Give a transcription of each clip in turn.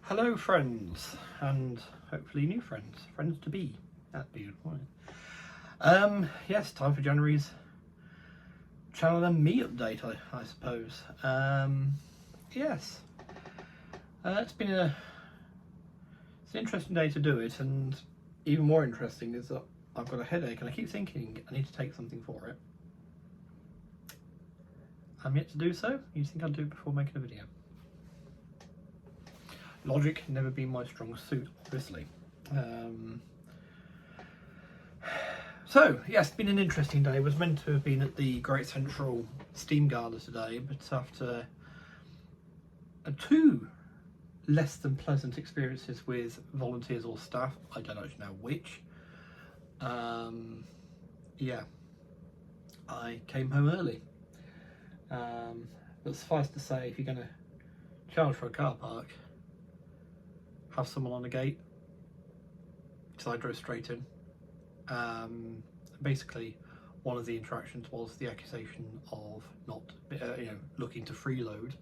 Hello friends, and hopefully new friends, friends to be. That'd be good. Yes, time for January's Channel and Me update, I suppose. Yes, it's been it's an interesting day to do it, and even more interesting is that I've got a headache, and I keep thinking I need to take something for it. I'm yet to do so. You think I'd do it before making a video? Logic never been my strong suit, obviously. So, yes, it's been an interesting day. I was meant to have been at the Great Central Steam Gala today, but after two less than pleasant experiences with volunteers or staff, I don't actually know which, yeah, I came home early. But suffice to say, if you're going to charge for a car park, have someone on the gate. So I drove straight in. Basically, one of the interactions was the accusation of not, looking to freeload.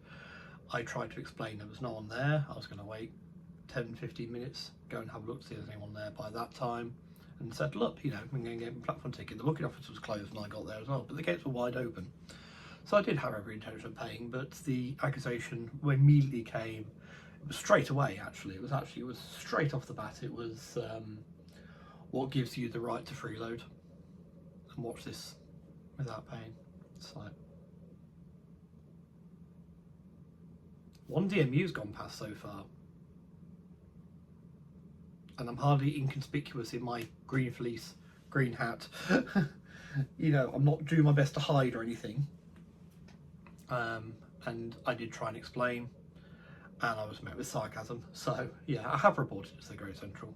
I tried to explain there was no one there. I was going to wait 10-15 minutes, go and have a look to see if there's anyone there by that time, and settle up. I'm going to get a platform ticket. The booking office was closed when I got there as well, but the gates were wide open. So I did have every intention of paying, but the accusation immediately came. It was straight away. Actually, it was straight off the bat. It was what gives you the right to freeload and watch this without paying. It's like one DMU's gone past so far, and I'm hardly inconspicuous in my green fleece, green hat. I'm not doing my best to hide or anything. And I did try and explain, and I was met with sarcasm. So yeah, I have reported it to the Great Central,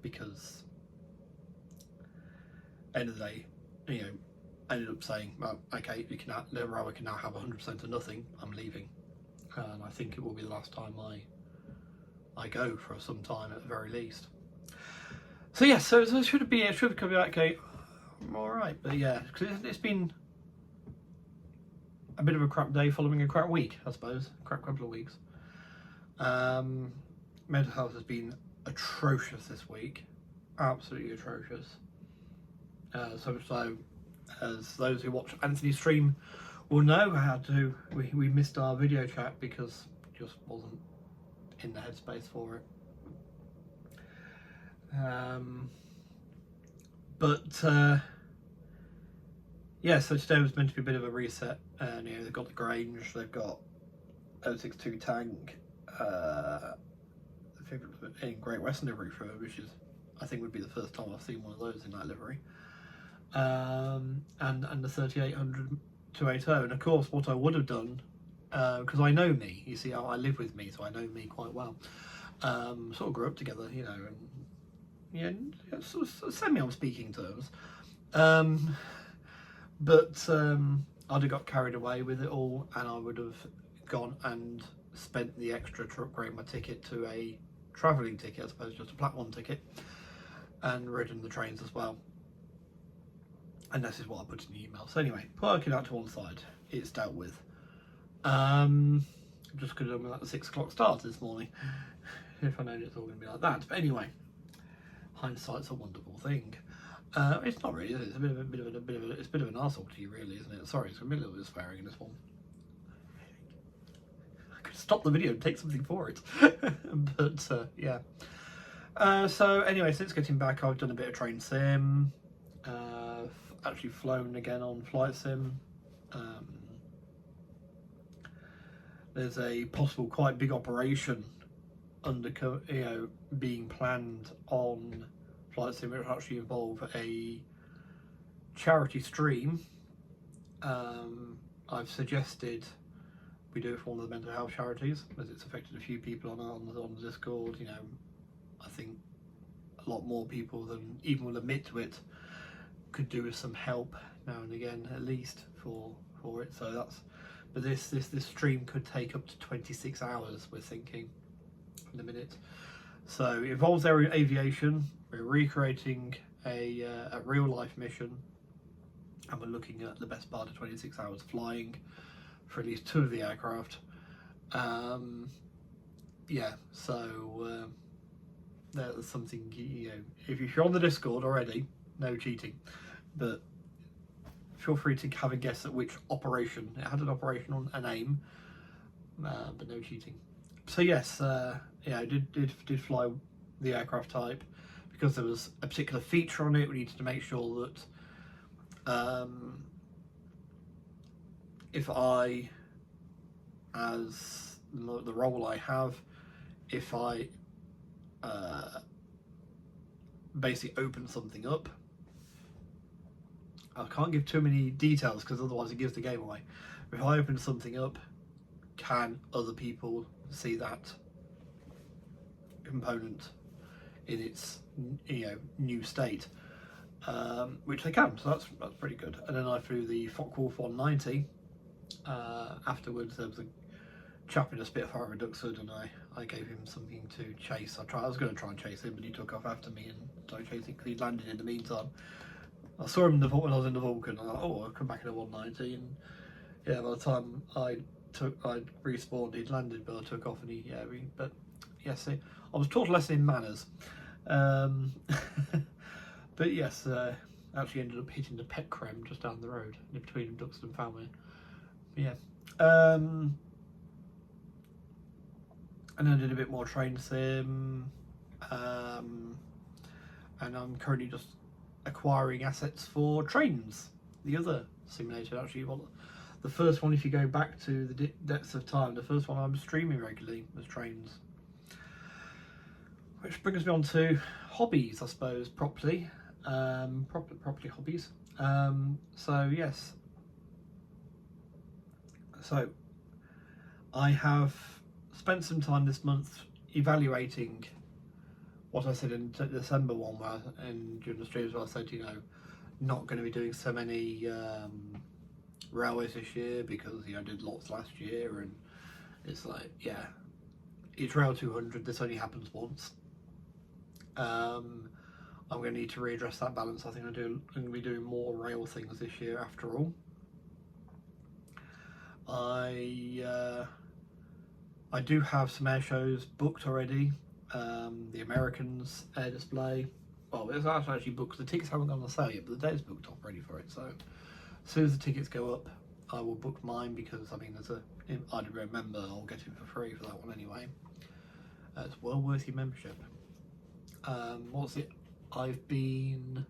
because end of the day, I ended up saying, well, okay, the railway can now have 100% of nothing. I'm leaving, and I think it will be the last time I go for some time at the very least. So yeah, so it should be okay. I'm all right, but yeah, because it's been a bit of a crap day following a crap week, I suppose. Crap couple of weeks. Mental health has been atrocious this week. Absolutely atrocious. So much so, as those who watch Anthony's stream will know, we missed our video chat because it just wasn't in the headspace for it. Yeah, so today was meant to be a bit of a reset. They've got the Grange, they've got 062 tank, in Great Western livery for it, which is, I think, would be the first time I've seen one of those in that livery. And the 3800 280, and of course what I would have done, because I know me, you see, I live with me, so I know me quite well. Sort of grew up together, and sort of semi on speaking terms. But I'd have got carried away with it all, and I would have gone and spent the extra to upgrade my ticket to a travelling ticket as opposed to just a platform ticket, and ridden the trains as well. And this is what I put in the email. So anyway, parking out to one side, it's dealt with. Just could have done with that 6 o'clock start this morning, if I known it's all going to be like that. But anyway, hindsight's a wonderful thing. It's not really, is it? It's a bit of an arsehole to you, really, isn't it? Sorry, it's going to be a little bit of swearing in this one. I could stop the video and take something for it. But yeah. So anyway, since getting back, I've done a bit of train sim. Actually flown again on flight sim. There's a possible quite big operation being planned on flight sim, which will actually involve a charity stream. I've suggested we do it for one of the mental health charities, as it's affected a few people on the Discord. I think a lot more people than even will admit to it could do with some help now and again, at least for it. So but this stream could take up to 26 hours, we're thinking, in a minute. So it involves aviation. We're recreating a real life mission, and we're looking at the best part of 26 hours flying for at least 2 of the aircraft. yeah, so there's something, you know, if you're on the Discord already, no cheating, but feel free to have a guess at which operation. It had an operation on a name, but no cheating. So yes, yeah, I did fly the aircraft type because there was a particular feature on it. We needed to make sure that if I, as the role I have, if I basically open something up, I can't give too many details because otherwise it gives the game away. If I open something up, can other people see that component in its, you know, new state? Which they can, so that's pretty good. And then I flew the Focke-Wulf 190. Afterwards, there was a chap in a Spitfire at Duxford, and I gave him something to chase. I was going to try and chase him, but he took off after me and started chasing because he'd landed in the meantime. I saw him when I was in the Vulcan. I thought, oh, I'll come back in a 190, and yeah, by the time I'd respawned, he'd landed, but I took off, and but yes, I was taught a lesson in manners. But yes, actually ended up hitting the pet creme just down the road, in between Duxford and Falmere. Yeah. And I did a bit more train sim, and I'm currently just acquiring assets for Trains, the other simulator. Actually, well, the first one, if you go back to the depths of time, the first one I'm streaming regularly was Trains. Which brings me on to hobbies, I suppose, properly hobbies. So yes, so I have spent some time this month evaluating what I said in the December one, where during the streams where I said, you know, not going to be doing so many railways this year because, you know, I did lots last year, and it's like, yeah, it's Rail 200, this only happens once. I'm going to need to readdress that balance. I think I'm going to be doing more rail things this year after all. I do have some air shows booked already. The Americans air display. Well, it's actually booked. The tickets haven't gone on sale yet, but the day's booked up ready for it. So as soon as the tickets go up, I will book mine because, I mean, there's a IDW member. I'll get it for free for that one anyway. It's well worth your membership. What's it? I've been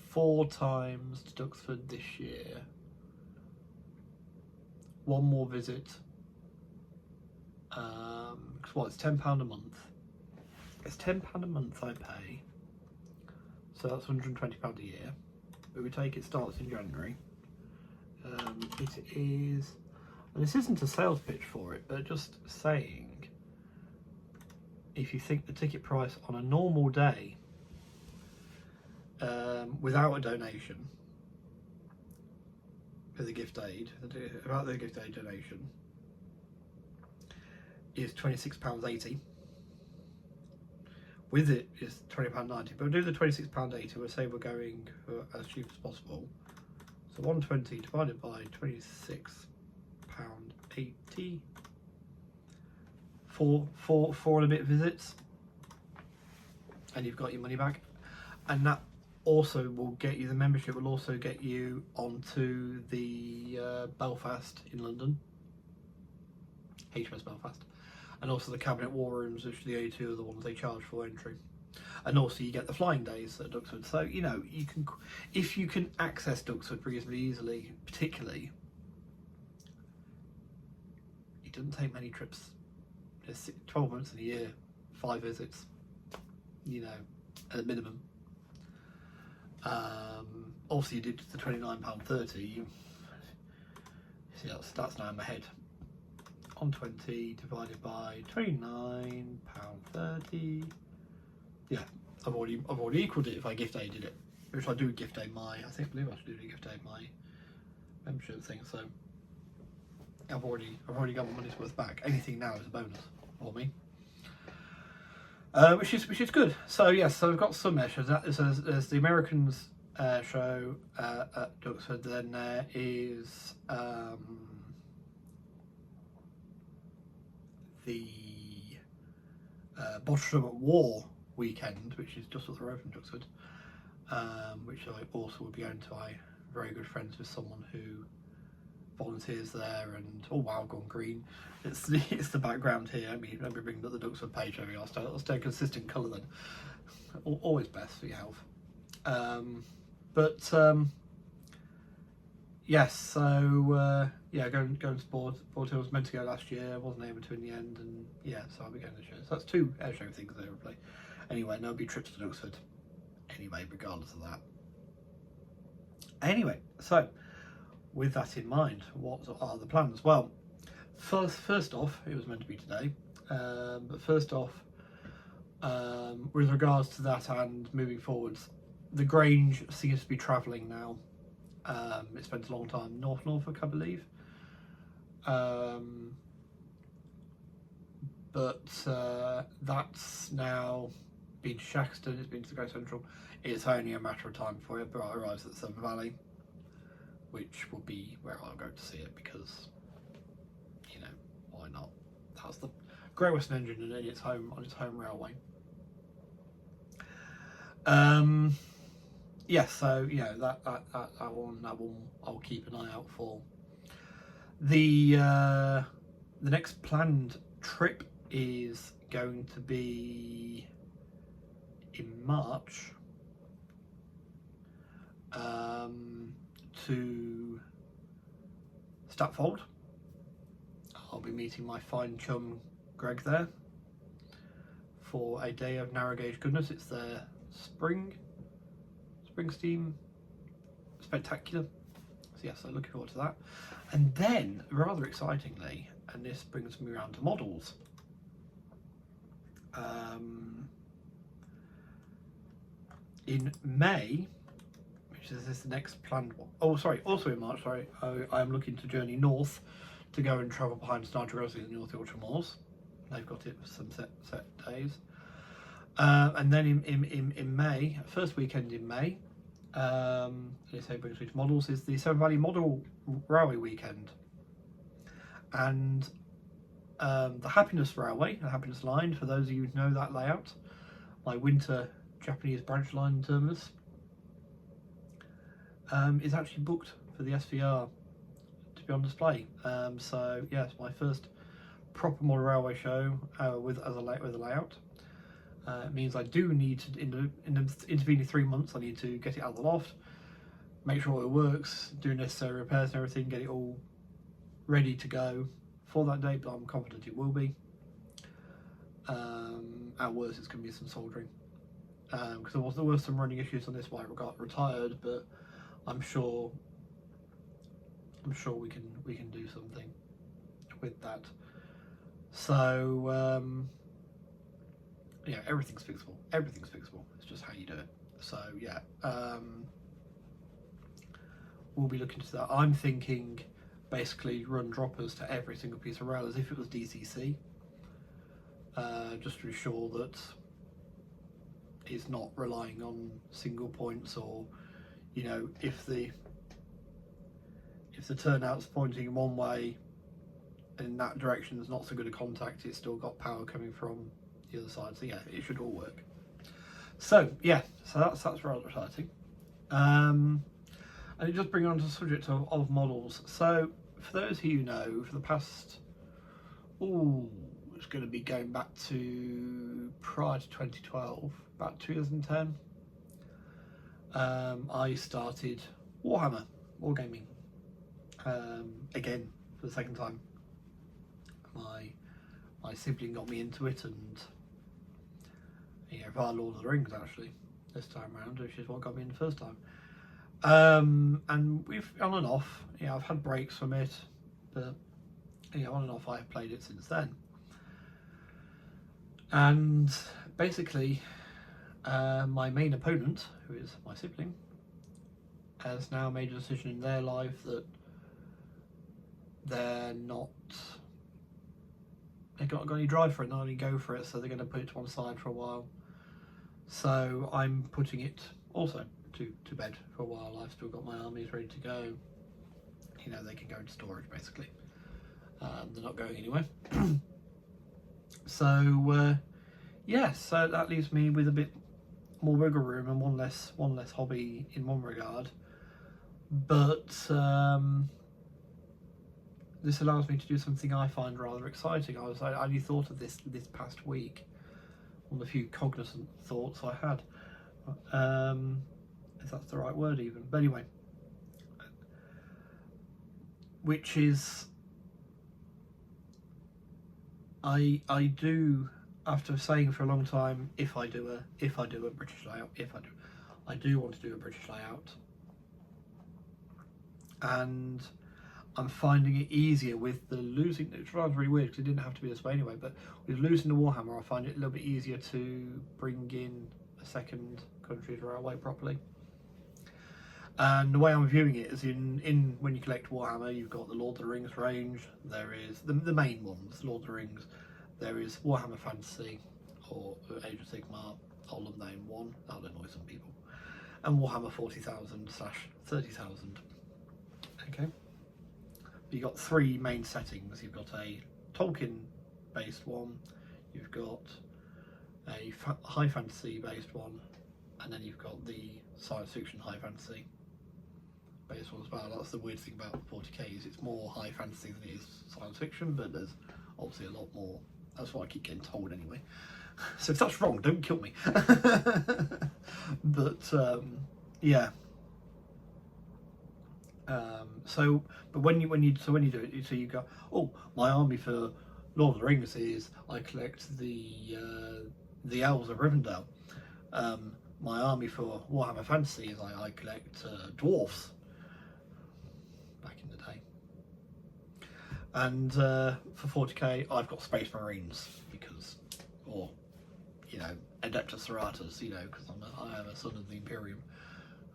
4 times to Duxford this year. One more visit. Well, it's £10 a month. It's £10 a month I pay, so that's £120 a year. But we take it starts in January. It is, and this isn't a sales pitch for it, but just saying, if you think the ticket price on a normal day, without a donation, for the gift aid, about the gift aid donation, is £26.80. With it is £20.90, but we'll do the £26.80. We'll say we're going for as cheap as possible. So 120 divided by £26.80 for 4 and a bit visits, and you've got your money back. And that also will get you, the membership will also get you onto the Belfast in London, HMS Belfast, and also the Cabinet War Rooms, which are the only 2 of the ones they charge for entry. And also you get the flying days at Duxford. So, you know, you can, if you can access Duxford reasonably easily, particularly, it doesn't take many trips. There's 12 months in a year, 5 visits, you know, at a minimum. Also you did the £29.30. You see, that's now in my head. 120 divided by £29.30. Yeah, I've already equaled it if I gift aided it, which I do gift aid my. I believe I should do gift aid my membership thing. So I've already got my money's worth back. Anything now is a bonus for me, which is good. So yes, so I've got some air shows. There's the Americans show at Duxford. Then there is the Bottom at War weekend, which is just up the road from Duxford, which I also will be going to. I'm very good friends with someone who volunteers there, and oh wow, gone green. It's the background here. Let me bring up the Duxford page over here. I'll stay a consistent colour then. Always best for your health. Yes, so yeah, going to Sport Hill. Was meant to go last year, wasn't able to in the end, and yeah, so I'll be going this year. So that's 2 airshow things there play. Anyway, there'll be trips to Duxford. Anyway, regardless of that. Anyway, so with that in mind, what are the plans? Well, first off, it was meant to be today, but first off, with regards to that and moving forwards, the Grange seems to be travelling now. It spent a long time North Norfolk, I believe, but that's now been to Shaxton, it's been to the Great Central. It's only a matter of time before it arrives at the Severn Valley, which will be where I'll go to see it, because, you know, why not? That's the Great Western Engine and its home on its home railway. Yes, so yeah, that one I'll keep an eye out for. The next planned trip is going to be in March, to Stapfold. I'll be meeting my fine chum Greg there for a day of narrow gauge goodness. It's their spring steam spectacular. So yes, I'm looking forward to that. And then, rather excitingly, and this brings me around to models, in May, which is the next planned one. Oh, sorry, also in March, sorry, I'm looking to journey north to go and travel behind Snarger Grizzly in the North Yorkshire Moors. They've got it for some set days. And then in May, first weekend in May, models is the Severn Valley Model Railway weekend, and the Happiness Railway, the Happiness Line, for those of you who know that layout, my winter Japanese branch line terminus, is actually booked for the SVR to be on display. So yes, my first proper model railway show with a layout. It means I do need to, in the intervening 3 months, I need to get it out of the loft, make sure it works, do necessary repairs and everything, get it all ready to go for that date, but I'm confident it will be. At worst, it's going to be some soldering, because there were some running issues on this while I got retired, but I'm sure we can do something with that. So yeah, everything's fixable. It's just how you do it. So yeah, we'll be looking to that. I'm thinking basically run droppers to every single piece of rail as if it was DCC, just to ensure that it's not relying on single points, or, you know, if the turnout's pointing in one way and in that direction there's not so good a contact, it's still got power coming from the other side. So yeah, it should all work. So yeah, so that's rather exciting. And it just brings on to the subject of models. So for those of you who know, for the past, it's going to be going back to prior to 2012, about 2010, I started Warhammer, Wargaming, again for the second time. My sibling got me into it, and via Lord of the Rings actually this time around, which is what got me in the first time. And we've on and off, I've had breaks from it, but on and off I've played it since then. And basically, my main opponent, who is my sibling, has now made a decision in their life that they're not got any drive for it, not only go for it, so they're going to put it to one side for a while. So I'm putting it also to bed for a while. I've still got my armies ready to go. They can go into storage basically. They're not going anywhere. So yes, so that leaves me with a bit more wiggle room and one less hobby in one regard. But this allows me to do something I find rather exciting. I only thought of this past week, one of the few cognizant thoughts I had, if that's the right word even. But anyway, which is I do, after saying for a long time, if I do a British layout, I do want to do a British layout, and I'm finding it easier with the losing. It sounds really weird because it didn't have to be this way anyway, but with losing the Warhammer, I find it a little bit easier to bring in a second country's railway properly. And the way I'm viewing it is in when you collect Warhammer, you've got the Lord of the Rings range. There is the main ones, Lord of the Rings. There is Warhammer Fantasy or Age of Sigmar. I'll name one. That'll annoy some people. And Warhammer 40,000/30,000. Okay. You've got three main settings. You've got a Tolkien-based one. You've got a high fantasy-based one, and then you've got the science fiction high fantasy based one as well. That's the weird thing about 40k is it's more high fantasy than it is science fiction, but there's obviously a lot more. That's what I keep getting told anyway. So if that's wrong, don't kill me. But yeah. But when you do it, so you go, oh, my army for Lord of the Rings is I collect the elves of Rivendell. My army for Warhammer Fantasy is I collect dwarfs. Back in the day. And for 40k, I've got Space Marines because, or you know, Adeptus Sororitas, you know, because I am a son of the Imperium.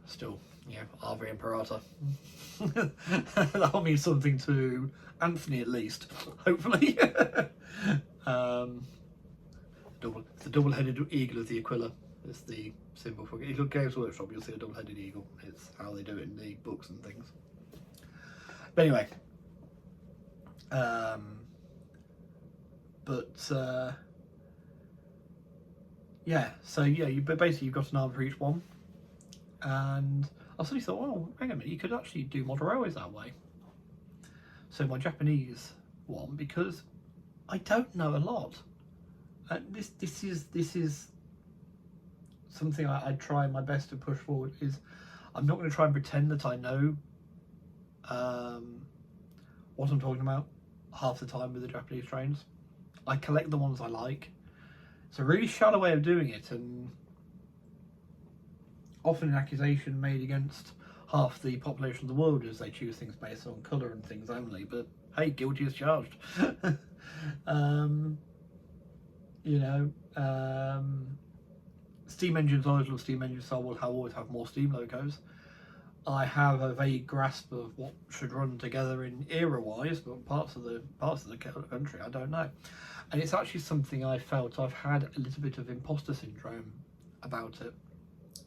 Still, yeah, Ave Imperator. That'll mean something to Anthony at least, hopefully. The double-headed eagle of the Aquila is the symbol for it. If you look at Games Workshop, you'll see a double-headed eagle. It's how they do it in the books and things. But anyway, yeah. So yeah, but basically you've got an arm for each one. And I suddenly thought, oh, hang on a minute, you could actually do model railways that way. So my Japanese one, because I don't know a lot. This is something I try my best to push forward. Is I'm not going to try and pretend that I know what I'm talking about half the time with the Japanese trains. I collect the ones I like. It's a really shallow way of doing it, and often an accusation made against half the population of the world is they choose things based on colour and things only, but hey, guilty as charged. You know, steam engines, I always love steam engines, so I will always have more steam locos. I have a vague grasp of what should run together in era-wise, but parts of the country I don't know. And it's actually something I felt I've had a little bit of imposter syndrome about it.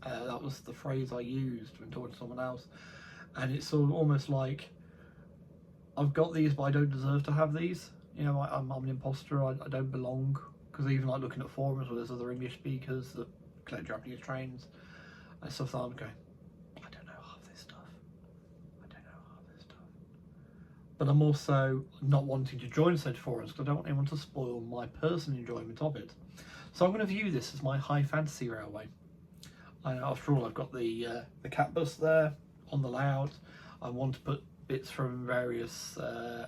That was the phrase I used when talking to someone else, and it's sort of almost like I've got these, but I don't deserve to have these. You know, I'm an imposter. I don't belong, because even like looking at forums where there's other English speakers that collect Japanese trains and stuff, that I'm going, I don't know half this stuff. But I'm also not wanting to join said forums because I don't want anyone to spoil my personal enjoyment of it. So I'm going to view this as my high fantasy railway. After all, I've got the cat bus there on the layout. I want to put bits from various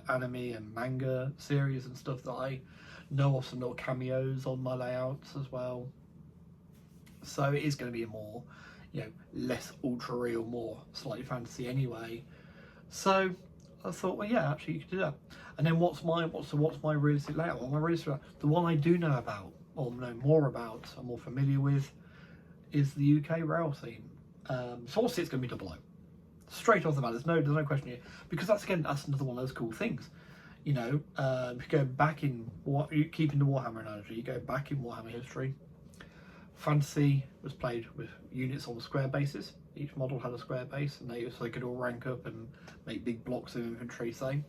anime and manga series and stuff that I know of, some little cameos on my layouts as well. So it is going to be a more, you know, less ultra real, more slightly fantasy anyway. So I thought, well, yeah, actually you could do that. And then what's my realistic layout? Well, my realistic layout, the one I do know about, or know more about, I'm more familiar with, is the UK rail scene. So obviously it's going to be double O. Straight off the bat, there's no question here, because that's another one of those cool things. You know, if you go back in keeping the Warhammer analogy, you go back in Warhammer history. Fantasy was played with units on a square basis. Each model had a square base, and they could all rank up and make big blocks of infantry, say.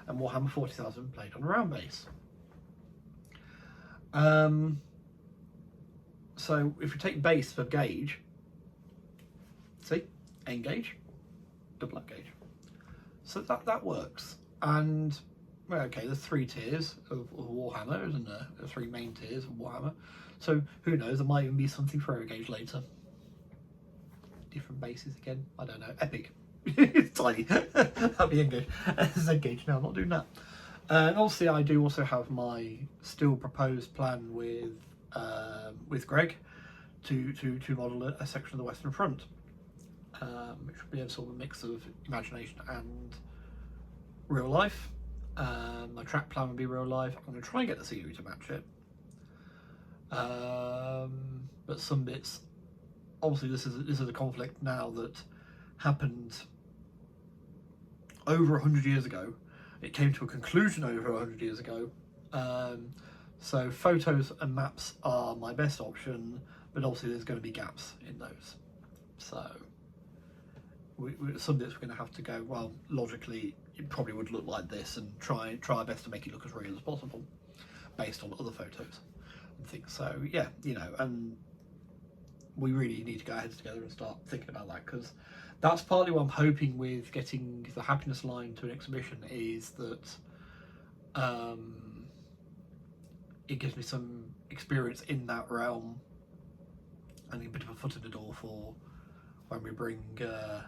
And Warhammer 40,000 played on a round base. So if you take base for gauge, see, N gauge, double up gauge. So that works. And well, okay, there's 3 tiers of Warhammer, isn't there? The 3 main tiers of Warhammer. So who knows? There might even be something for air gauge later. Different bases again. I don't know. Epic. It's tiny. That'd be N gauge. Z gauge. No, I'm not doing that. And obviously, I do also have my still proposed plan with Greg to model a section of the Western Front, which would be a sort of a mix of imagination and real life. My track plan would be real life. I'm going to try and get the scenery to match it. But some bits, obviously, this is a conflict now that happened over 100 years ago. It came to a conclusion over 100 years ago. So photos and maps are my best option, but obviously there's going to be gaps in those. So some bits we're going to have to go, well, logically it probably would look like this, and try our best to make it look as real as possible based on other photos and things. So yeah, you know, and we really need to go heads together and start thinking about that, because that's partly what I'm hoping with getting the Happiness line to an exhibition, is that it gives me some experience in that realm and a bit of a foot in the door for when we bring the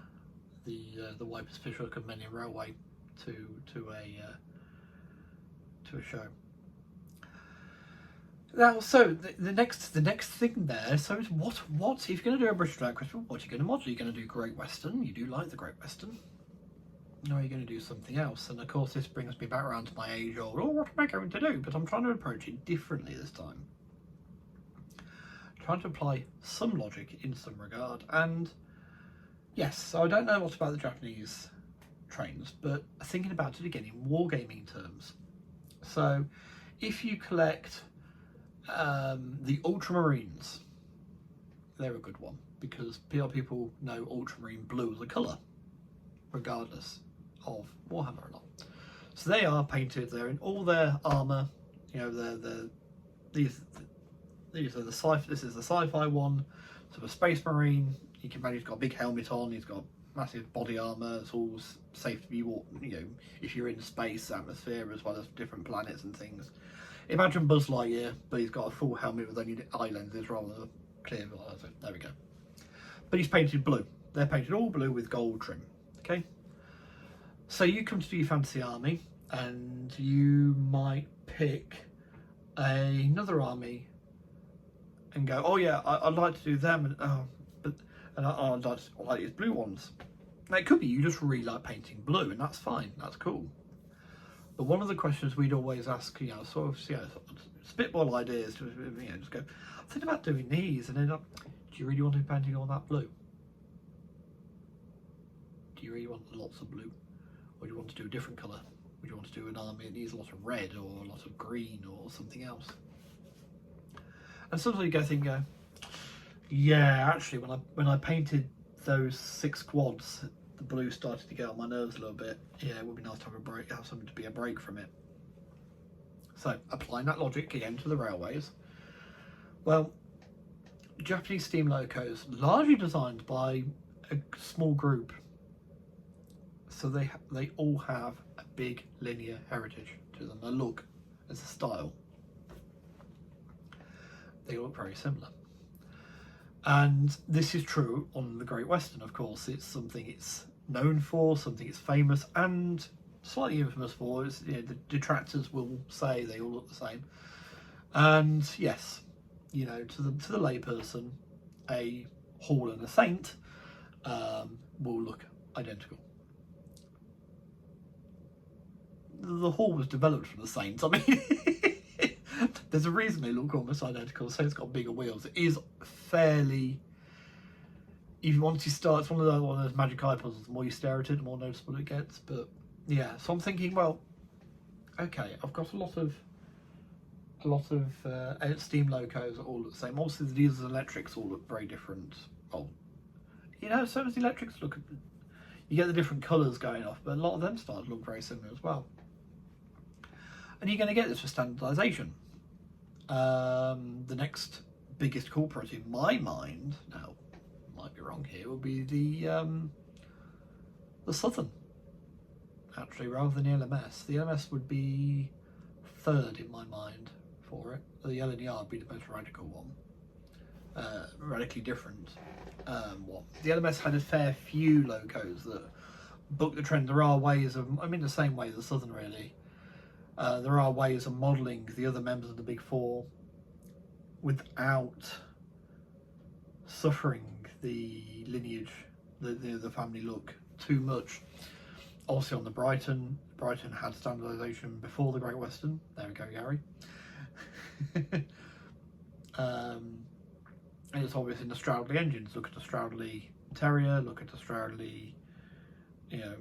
Wipers Fishhook and Menny Railway to a show. Now, so the next thing there. So is what if you're going to do a British Drag Festival, what are you going to model? Are you going to do Great Western? You do like the Great Western. Or are you going to do something else? And of course, this brings me back around to my age-old, oh, what am I going to do? But I'm trying to approach it differently this time. Trying to apply some logic in some regard. And yes, so I don't know much about the Japanese trains, but thinking about it again in wargaming terms. So if you collect the Ultramarines, they're a good one, because people know Ultramarine blue as a colour, regardless of Warhammer or not. So they are painted. They're in all their armour. You know, these are the sci. This is the sci-fi one. So a Space Marine, you can imagine he's got a big helmet on. He's got massive body armour. It's all safe to be walked. You know, if you're in space atmosphere as well as different planets and things. Imagine Buzz Lightyear, but he's got a full helmet with only eye lenses rather than a clear visor. There we go. But he's painted blue. They're painted all blue with gold trim. Okay. So you come to do your fantasy army, and you might pick another army and go, oh yeah, I'd like to do them, and I'd like these blue ones. Now it could be you just really like painting blue, and that's fine. That's cool. But one of the questions we'd always ask, you know, sort of spitball ideas, to, you know, just go, I'm thinking about doing these, and then do you really want to be painting all that blue? Do you really want lots of blue? Or do you want to do a different colour? Would you want to do an army that needs a lot of red or a lot of green or something else? And sometimes you go, yeah, actually, when I painted those 6 quads, the blue started to get on my nerves a little bit. Yeah, it would be nice to have a break, have something to be a break from it. So applying that logic again to the railways. Well, Japanese steam locos, largely designed by a small group. So they all have a big linear heritage to them. A look, as a style. They look very similar. And this is true on the Great Western, of course. It's something it's known for, something it's famous and slightly infamous for. It's, you know, the detractors will say they all look the same. And yes, you know, to the layperson, a Hall and a Saint will look identical. The Hall was developed from the Saints. I mean, there's a reason they look almost identical. So it's got bigger wheels. It is fairly, if you want to start, it's one of those magic eye puzzles. The more you stare at it, the more noticeable it gets. But yeah, so I'm thinking, well, okay, I've got a lot of steam locos that all look the same. Obviously, the diesels and electrics all look very different. Well, you know, so does the electrics look. You get the different colours going off, but a lot of them start to look very similar as well. And you're going to get this for standardisation. The next biggest culprit in my mind, now might be wrong here, would be the Southern, actually, rather than the LMS. The LMS would be third in my mind for it. The LNER would be the most radical one, radically different one. The LMS had a fair few locos that book the trend. There are ways of, I mean, the same way as the Southern, really. There are ways of modelling the other members of the Big Four without suffering the lineage, the family look too much. Obviously on the Brighton had standardisation before the Great Western. There we go, Gary. And it's obvious in the Stroudley engines. Look at the Stroudley Terrier, look at the Stroudley, you know,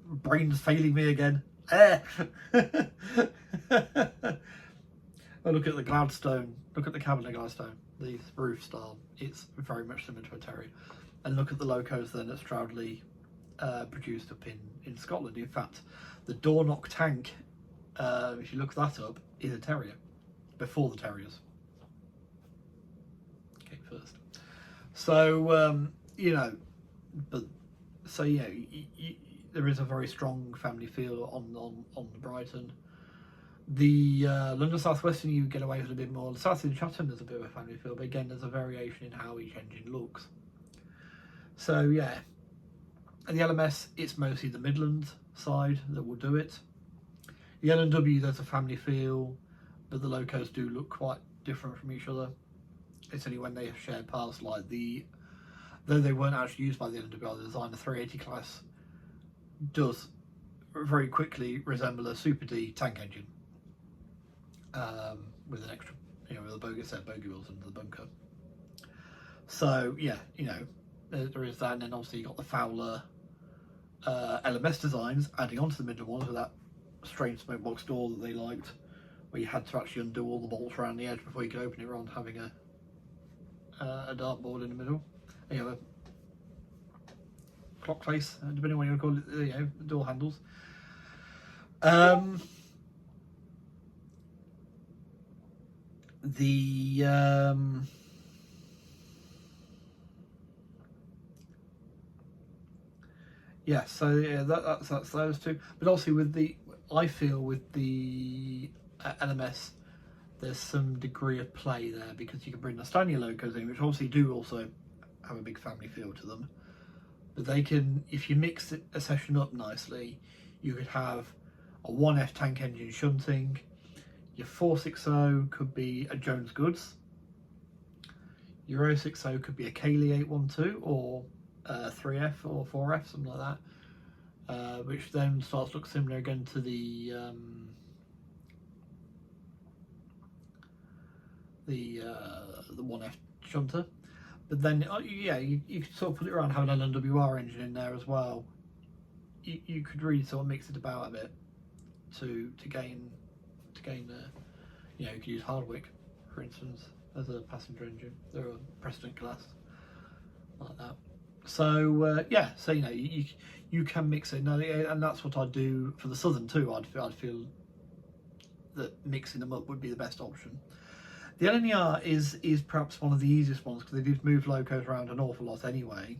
brain's failing me again. Oh, look at the Gladstone, look at the Cabernet Gladstone, the roof style. It's very much similar to a Terrier. And look at the locos then that Stroudley produced up in Scotland. In fact, the Dornoch tank, if you look that up, is a Terrier, before the Terriers. Okay, first. So, you know, but, so, yeah, there is a very strong family feel on the Brighton. The London South Western, you get away with a bit more. The South End Chatham, there's a bit of a family feel, but again, there's a variation in how each engine looks. So yeah, and the LMS, it's mostly the Midland side that will do it. The L&W, there's a family feel, but the locos do look quite different from each other. It's only when they have shared parts, like though they weren't actually used by the L&W, the design, the 380 class does very quickly resemble a Super D tank engine. With an extra, you know, with a bogey wheels under the bunker. So yeah, you know, there is that, and then obviously you got the Fowler LMS designs adding onto the Midland ones with that strange smoke box door that they liked, where you had to actually undo all the bolts around the edge before you could open it, rather than having a dartboard in the middle. You know, a clock face, depending on what you want to call it, you know, door handles. Yeah, so yeah, that's those two. But also with the, I feel with the LMS, there's some degree of play there, because you can bring the Scania locos in, which obviously do also have a big family feel to them. But they can, if you mix a session up nicely, you could have a 1F tank engine shunting. Your 460 could be a Jones Goods. Your 060 could be a Cayley 812 or 3F or 4F, something like that, which then starts to look similar again to the 1F shunter. But then, yeah, you could sort of put it around, have an LNWR engine in there as well. You could really sort of mix it about a bit to gain you know, you could use Hardwick, for instance, as a passenger engine. They're a precedent class like that. So yeah, so you know, you can mix it, and that's what I'd do for the Southern too. I'd feel that mixing them up would be the best option. The LNER is perhaps one of the easiest ones, because they do move locos around an awful lot anyway.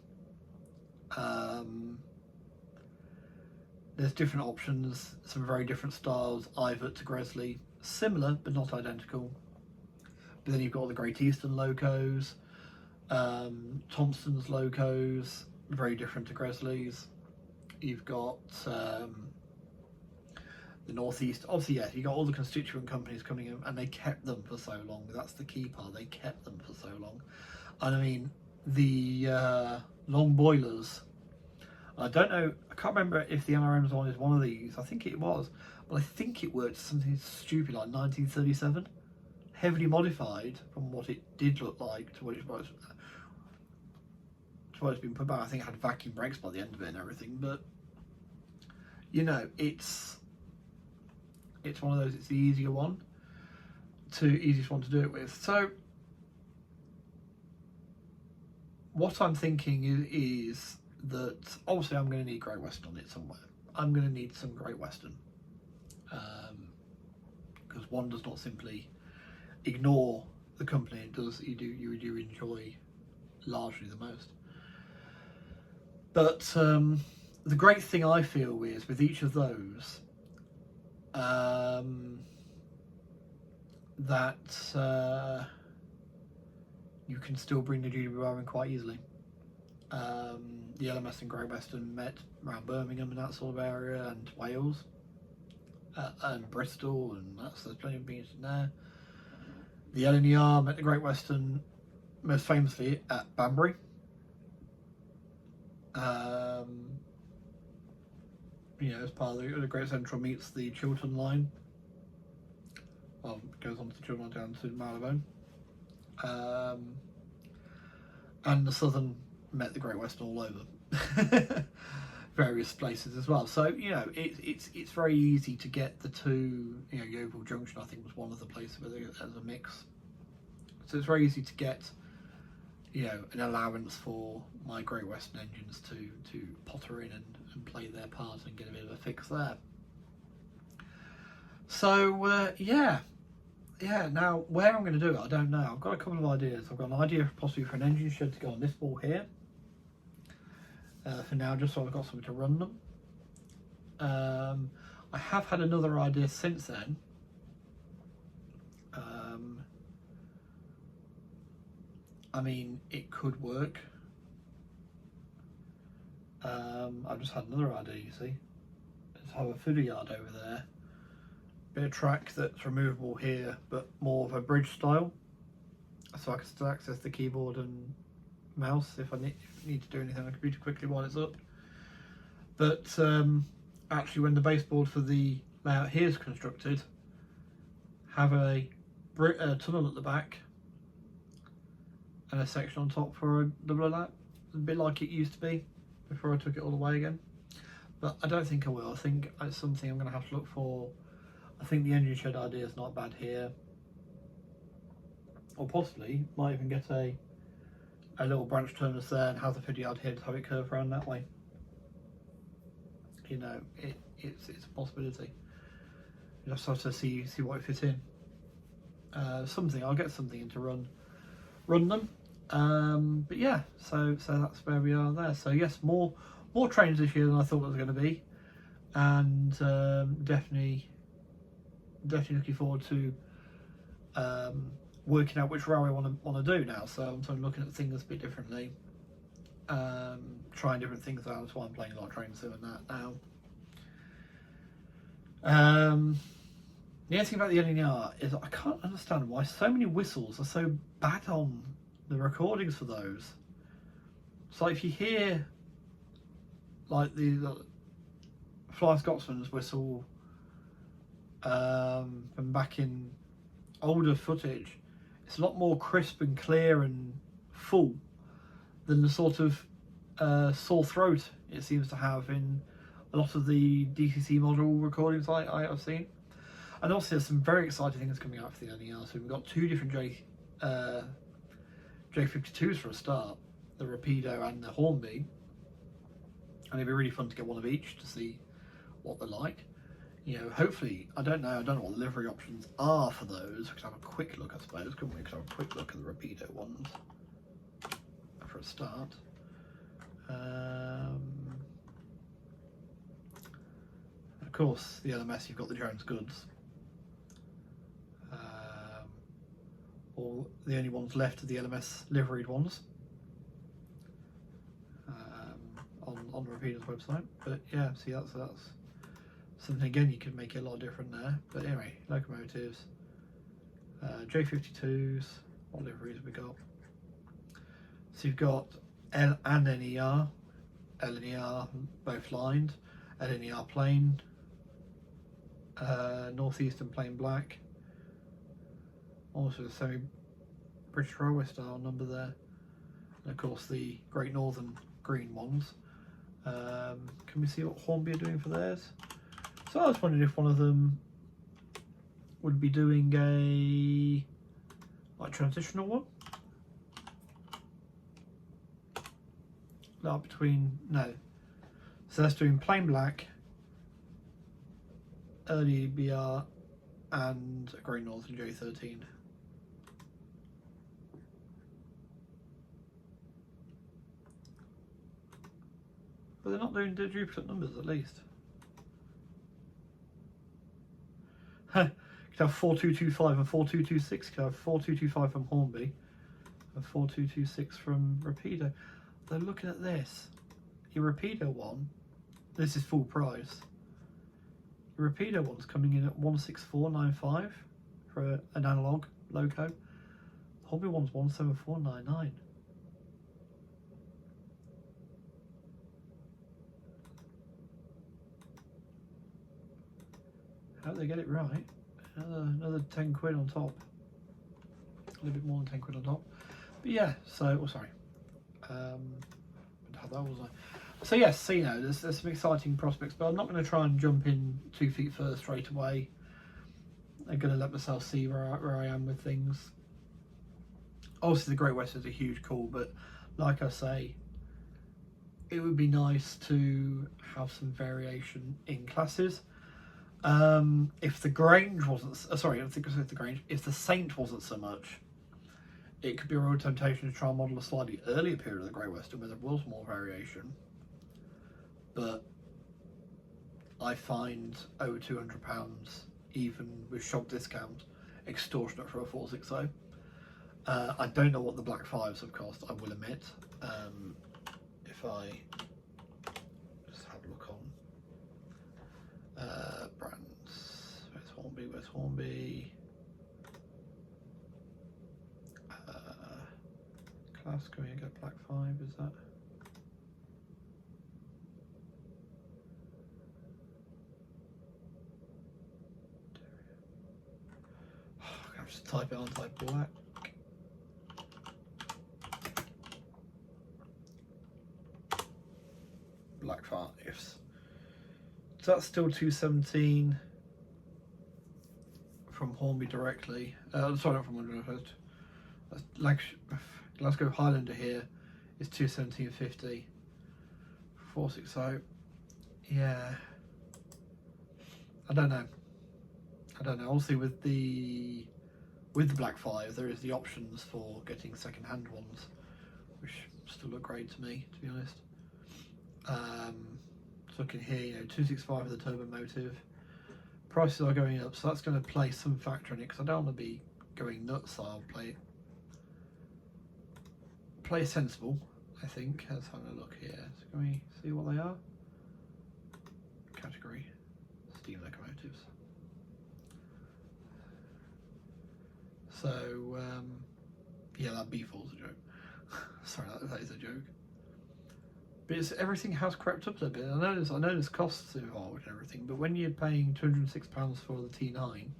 There's different options, some very different styles, Ivert to Gresley, similar but not identical. But then you've got all the Great Eastern locos, Thompson's locos, very different to Gresley's. You've got the Northeast, obviously, yeah, you got all the constituent companies coming in, and they kept them for so long. That's the key part, they kept them for so long. And I mean, the long boilers, I don't know, I can't remember if the MRM's one is one of these. I think it was, but I think it worked something stupid like 1937, heavily modified from what it did look like to what it's been put back. I think it had vacuum brakes by the end of it and everything, but you know, it's one of those, it's the easiest one to do it with. So what I'm thinking is that obviously I'm going to need Great Western on it somewhere. I'm going to need some Great Western, because one does not simply ignore the company it does, you do enjoy largely the most. But the great thing I feel is with each of those, that you can still bring the GWR in quite easily. The LMS and Great Western met around Birmingham and that sort of area, and Wales, and Bristol, and there's plenty of beings in there. The LNER met the Great Western most famously at Banbury. As part of the Great Central meets the Chiltern line. Well, it goes on to the Chiltern line down to Marylebone. And the Southern met the Great Western all over various places as well. So it's very easy to get the two. Yeovil Junction, I think, was one of the places where they as a mix. So it's very easy to get an allowance for my Great Western engines to potter in and play their part and get a bit of a fix there. So now where I'm going to do it, I don't know. I've got a couple of ideas. I've got an idea possibly for an engine shed to go on this wall here. For now, just so I've got something to run them. I have had another idea since then. I mean, it could work. I've just had another idea, you see. Let's have a fooder yard over there. Bit of track that's removable here, but more of a bridge style. So I can still access the keyboard and mouse if I need to do anything on the computer quickly while it's up. But actually, when the baseboard for the layout here is constructed, have a tunnel at the back and a section on top for a double lap, a bit like it used to be before I took it all away again. But I don't think I will. I think it's something I'm going to have to look for. I think the engine shed idea is not bad here, or possibly might even get a little branch terminus there and have the fooder yard here to have it curve around that way. It's a possibility. You just have to see what it fits in. I'll get something in to run them. But yeah, so that's where we are there. So yes, more trains this year than I thought it was going to be, and definitely looking forward to working out which railway I want to do now. So I'm sort of looking at things a bit differently, trying different things out. That's why I'm playing a lot of Train Sim and that now. The only thing about the LNER is I can't understand why so many whistles are so bad on the recordings for those. So if you hear like the Flying Scotsman's whistle from back in older footage, it's a lot more crisp and clear and full than the sort of sore throat it seems to have in a lot of the DCC model recordings I have seen. And also there's some very exciting things coming out for the LNER. So we've got two different J52s for a start, the Rapido and the Hornby, and it'd be really fun to get one of each to see what they're like. Hopefully, I don't know what the livery options are for those. We could have a quick look, I suppose, couldn't we? We could have a quick look at the Rapido ones for a start. Of course, the LMS, you've got the Jones Goods. Or the only ones left are the LMS liveried ones on the Rapido's website. But yeah, see, that's something again you could make it a lot different there. But anyway, locomotives, J52s. What liveries have we got? So you've got L and NER, LNER both lined, LNER plain, Northeastern plain black. Also a semi-British Railway style number there. And of course the Great Northern green ones. Can we see what Hornby are doing for theirs? So I was wondering if one of them would be doing a transitional one. No, so that's doing plain black, early BR, and a Great Northern J13. But they're not doing the duplicate numbers, at least. You could have 4225 and 4226. You could have 4225 from Hornby and 4226 from Rapido. They're looking at this. Your Rapido one, this is full price. Your Rapido one's coming in at 16495 for an analog loco. The Hornby one's 17499. How do they get it right? Another 10 quid on top. A little bit more than 10 quid on top. But yeah, so, oh sorry. How that was I? So yes, so, you know, there's some exciting prospects, but I'm not going to try and jump in 2 feet first straight away. I'm going to let myself see where I am with things. Obviously the Great West is a huge call, but like I say, it would be nice to have some variation in classes. If the Grange wasn't, if the Saint wasn't so much, it could be a real temptation to try and model a slightly earlier period of the Great Western where there was more variation. But I find over £200, even with shop discount, extortionate for a 460. I don't know what the Black 5s have cost, I will admit. If I just have a look on brands, where's Hornby? Class, can we get Black 5, is that? Oh, I can just type it on, type black. Black 5s. So that's still 217 from Hornby directly. Sorry, not from Hornby first. Glasgow Highlander here is 217.50. 460. Yeah. I don't know. Obviously with the Black 5 there is the options for getting second-hand ones, which still look great to me, to be honest. Looking here, you know, 265 with the turbo motive. Prices are going up, so that's going to play some factor in it, because I don't want to be going nuts. So I'll play sensible, I think. Let's have a look here. So can we see what they are? Category, steam locomotives. So yeah, that B4's a joke. Sorry, that is a joke. But everything has crept up a bit. I know there's costs involved and everything, but when you're paying £206 for the T9,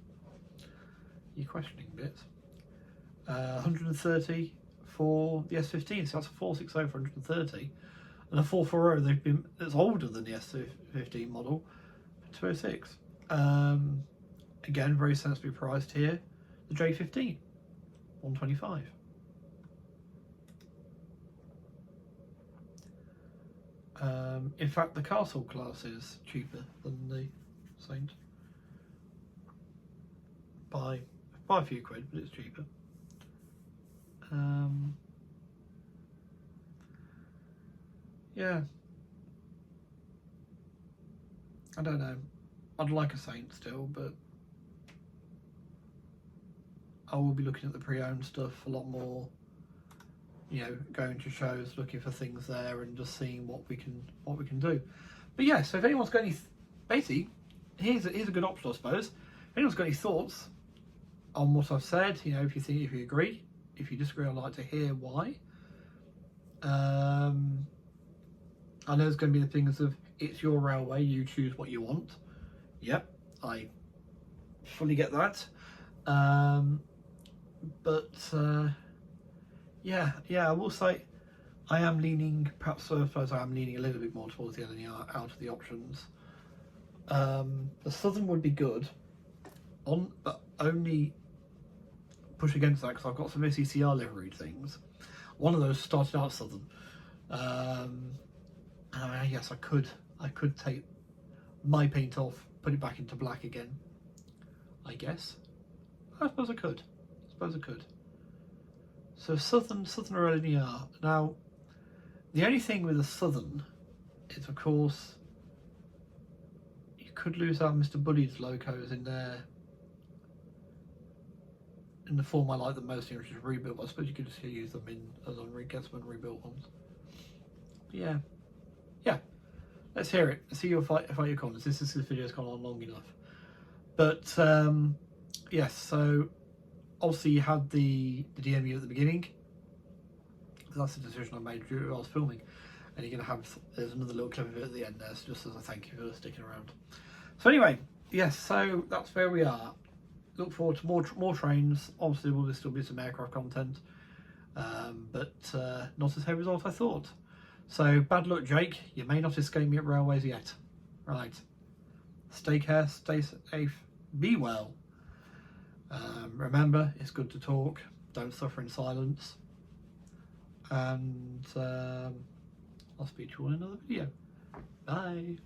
you're questioning bits. 130 for the S15, so that's a 460 for 130, and a 440 it's older than the S15 model, 206. Again, very sensibly priced here. The J15, 125. In fact, the Castle class is cheaper than the Saint by a few quid, but it's cheaper. Yeah, I don't know. I'd like a Saint still, but I will be looking at the pre-owned stuff a lot more. You know, going to shows, looking for things there, and just seeing what we can do. But yeah, so if anyone's got any, basically, here's a good option, I suppose. If anyone's got any thoughts on what I've said, you know, if you agree, if you disagree, I'd like to hear why. I know there's going to be the things of it's your railway, you choose what you want. Yep, I fully get that. Yeah, I will say I am leaning, perhaps I suppose I am leaning a little bit more towards the LNER out of the options. The Southern would be good, but only push against that because I've got some SECR liveried things. One of those started out Southern. Yes, I could take my paint off, put it back into black again. I guess. I suppose I could. So Southern or LNER. Now, the only thing with the Southern is, of course, you could lose out Mr. Buddy's locos in there. In the form I like the most, which is rebuilt, but I suppose you could just use them in as on get some rebuilt ones. But yeah. Let's hear it. Let's see your fight your comments. This video's gone on long enough. But yes, so obviously you had the DMU at the beginning. That's the decision I made while I was filming, and you're gonna have there's another little clip of it at the end there, so just as a thank you for sticking around. So anyway, yes, so that's where we are. Look forward to more trains. Obviously, will still be some aircraft content, but not as heavy as what I thought. So bad luck, Jake. You may not escape me at railways yet. Right. Stay care, stay safe, be well. Remember, it's good to talk. Don't suffer in silence. And I'll speak to you all in another video. Bye.